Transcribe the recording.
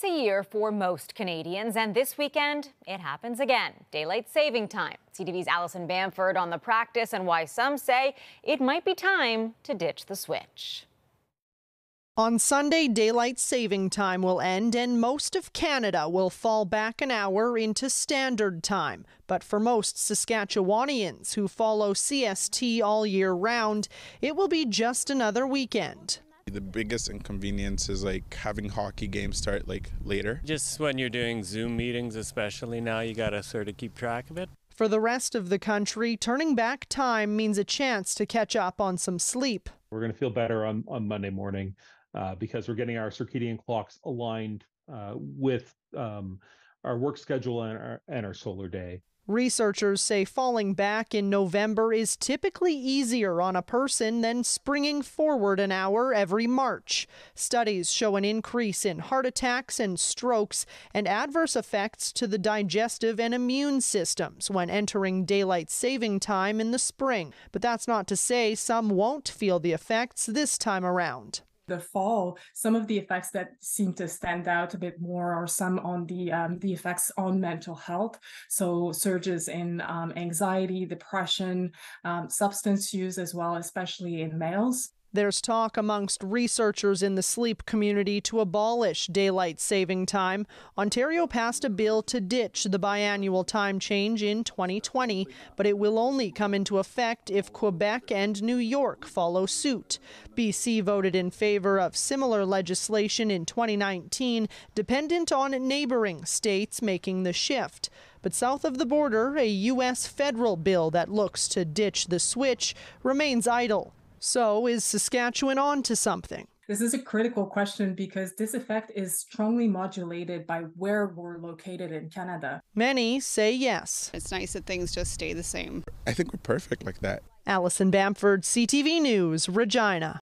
It's a year for most Canadians, and this weekend, it happens again. Daylight saving time. CTV's Allison Bamford on the practice and why some say it might be time to ditch the switch. On Sunday, daylight saving time will end and most of Canada will fall back an hour into standard time. But for most Saskatchewanians who follow CST all year round, it will be just another weekend. The biggest inconvenience is like having hockey games start later. Just when you're doing Zoom meetings, especially now, you got to sort of keep track of it. For the rest of the country, turning back time means a chance to catch up on some sleep. We're going to feel better on Monday morning because we're getting our circadian clocks aligned with our work schedule and our solar day. Researchers say falling back in November is typically easier on a person than springing forward an hour every March. Studies show an increase in heart attacks and strokes and adverse effects to the digestive and immune systems when entering daylight saving time in the spring. But that's not to say some won't feel the effects this time around. The fall, some of the effects that seem to stand out a bit more are some on the effects on mental health. So surges in anxiety, depression, substance use as well, especially in males. There's talk amongst researchers in the sleep community to abolish daylight saving time. Ontario passed a bill to ditch the biannual time change in 2020, but it will only come into effect if Quebec and New York follow suit. BC voted in favor of similar legislation in 2019, dependent on neighboring states making the shift. But south of the border, a U.S. federal bill that looks to ditch the switch remains idle. So is Saskatchewan on to something? This is a critical question because this effect is strongly modulated by where we're located in Canada. Many say yes. It's nice that things just stay the same. I think we're perfect like that. Allison Bamford, CTV News, Regina.